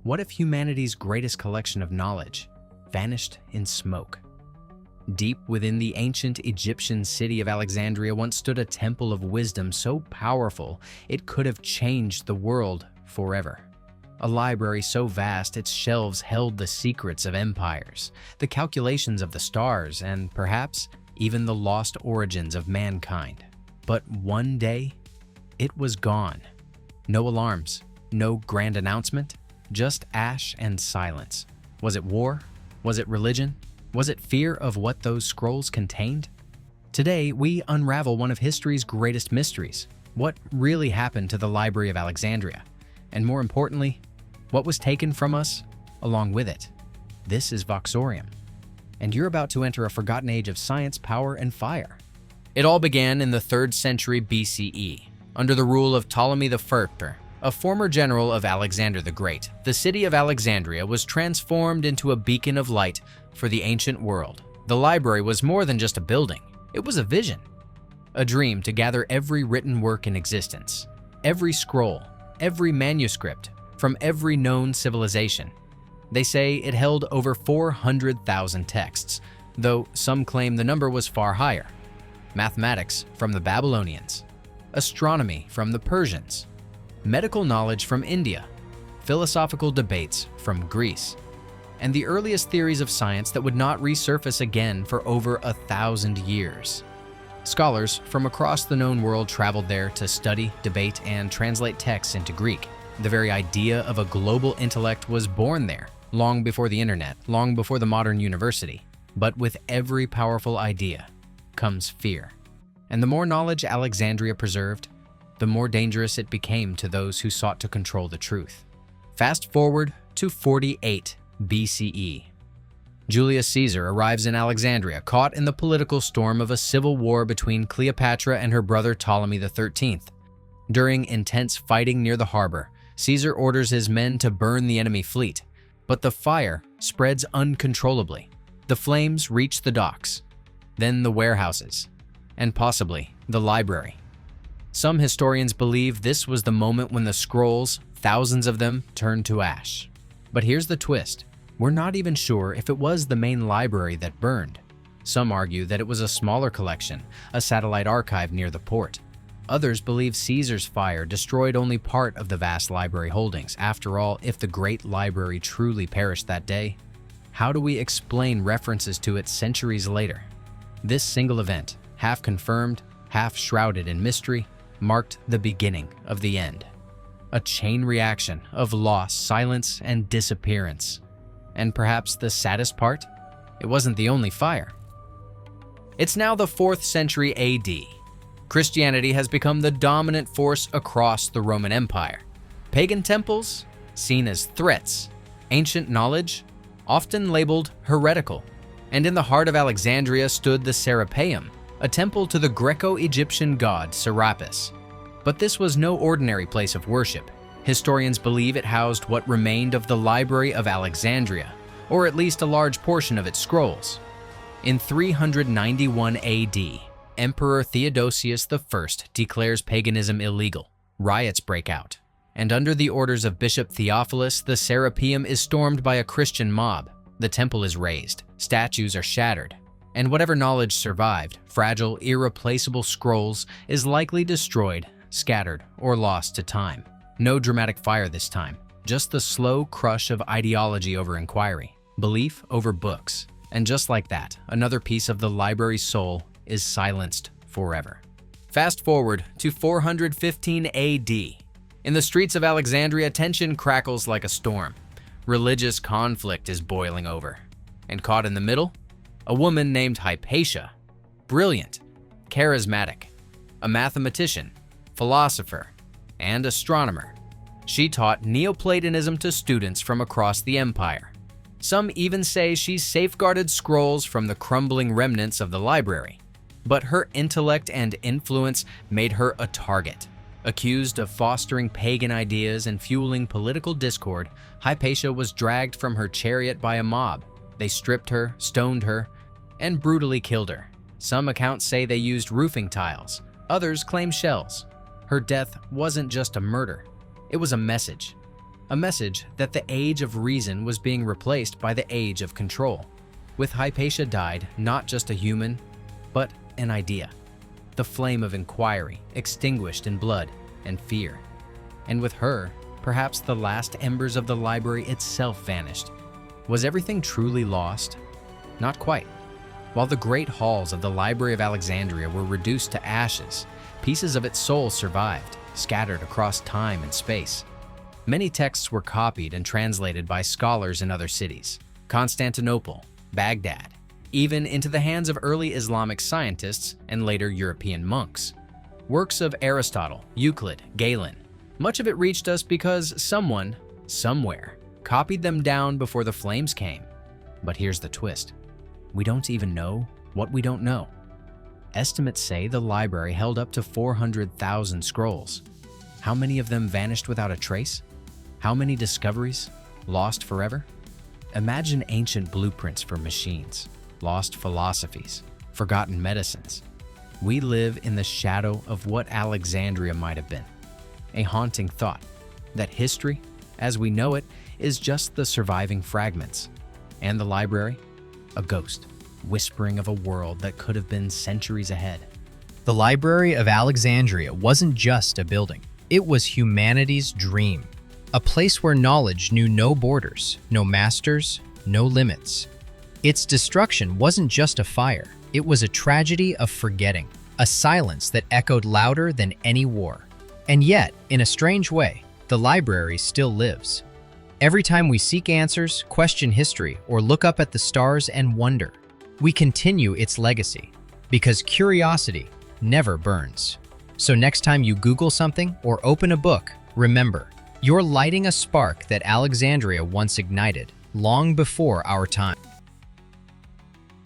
What if humanity's greatest collection of knowledge vanished in smoke? Deep within the ancient Egyptian city of Alexandria once stood a temple of wisdom so powerful it could have changed the world forever. A library so vast its shelves held the secrets of empires, the calculations of the stars, and perhaps even the lost origins of mankind. But one day, it was gone. No alarms, no grand announcement, just ash and silence. Was it war? Was it religion? Was it fear of what those scrolls contained? Today, we unravel one of history's greatest mysteries. What really happened to the Library of Alexandria? And more importantly, what was taken from us along with it? This is Voxorium, and you're about to enter a forgotten age of science, power, and fire. It all began in the 3rd century BCE, under the rule of Ptolemy I, a former general of Alexander the Great. The city of Alexandria was transformed into a beacon of light for the ancient world. The library was more than just a building. It was a vision, a dream to gather every written work in existence, every scroll, every manuscript from every known civilization. They say it held over 400,000 texts, though some claim the number was far higher. Mathematics from the Babylonians, astronomy from the Persians, medical knowledge from India, philosophical debates from Greece, and the earliest theories of science that would not resurface again for over 1,000 years. Scholars from across the known world traveled there to study, debate, and translate texts into Greek. The very idea of a global intellect was born there, long before the internet, long before the modern university. But with every powerful idea comes fear. And the more knowledge Alexandria preserved, the more dangerous it became to those who sought to control the truth. Fast forward to 48 BCE. Julius Caesar arrives in Alexandria, caught in the political storm of a civil war between Cleopatra and her brother Ptolemy XIII. During intense fighting near the harbor, Caesar orders his men to burn the enemy fleet, but the fire spreads uncontrollably. The flames reach the docks, then the warehouses, and possibly the library. Some historians believe this was the moment when the scrolls, thousands of them, turned to ash. But here's the twist. We're not even sure if it was the main library that burned. Some argue that it was a smaller collection, a satellite archive near the port. Others believe Caesar's fire destroyed only part of the vast library holdings. After all, if the great library truly perished that day, how do we explain references to it centuries later? This single event, half confirmed, half shrouded in mystery, marked the beginning of the end. A chain reaction of loss, silence, and disappearance. And perhaps the saddest part? It wasn't the only fire. It's now the 4th century AD. Christianity has become the dominant force across the Roman Empire. Pagan temples, seen as threats. Ancient knowledge, often labeled heretical. And in the heart of Alexandria stood the Serapeum, a temple to the Greco-Egyptian god Serapis. But this was no ordinary place of worship. Historians believe it housed what remained of the Library of Alexandria, or at least a large portion of its scrolls. In 391 AD, Emperor Theodosius I declares paganism illegal. Riots break out, and under the orders of Bishop Theophilus, the Serapeum is stormed by a Christian mob. The temple is razed, statues are shattered, and whatever knowledge survived, fragile, irreplaceable scrolls, is likely destroyed, scattered, or lost to time. No dramatic fire this time, just the slow crush of ideology over inquiry, belief over books. And just like that, another piece of the library's soul is silenced forever. Fast forward to 415 AD. In the streets of Alexandria, tension crackles like a storm. Religious conflict is boiling over. And caught in the middle, a woman named Hypatia. Brilliant, charismatic, a mathematician, philosopher, and astronomer. She taught Neoplatonism to students from across the empire. Some even say she safeguarded scrolls from the crumbling remnants of the library. But her intellect and influence made her a target. Accused of fostering pagan ideas and fueling political discord, Hypatia was dragged from her chariot by a mob. They stripped her, stoned her, and brutally killed her. Some accounts say they used roofing tiles. Others claim shells. Her death wasn't just a murder. It was a message a message that the age of reason was being replaced by the age of control. With Hypatia died not just a human, but an idea. The flame of inquiry extinguished in blood and fear. And with her, perhaps the last embers of the library itself vanished. Was everything truly lost? Not quite. While the great halls of the Library of Alexandria were reduced to ashes, pieces of its soul survived, scattered across time and space. Many texts were copied and translated by scholars in other cities, Constantinople, Baghdad, even into the hands of early Islamic scientists and later European monks. Works of Aristotle, Euclid, Galen, much of it reached us because someone, somewhere, copied them down before the flames came. But here's the twist. We don't even know what we don't know. Estimates say the library held up to 400,000 scrolls. How many of them vanished without a trace? How many discoveries lost forever? Imagine ancient blueprints for machines, lost philosophies, forgotten medicines. We live in the shadow of what Alexandria might have been. A haunting thought that history, as we know it, is just the surviving fragments. And the library? A ghost, whispering of a world that could have been centuries ahead. The Library of Alexandria wasn't just a building. It was humanity's dream. A place where knowledge knew no borders, no masters, no limits. Its destruction wasn't just a fire. It was a tragedy of forgetting, a silence that echoed louder than any war. And yet, in a strange way, the library still lives. Every time we seek answers, question history, or look up at the stars and wonder, we continue its legacy, because curiosity never burns. So next time you Google something or open a book, remember, you're lighting a spark that Alexandria once ignited, long before our time.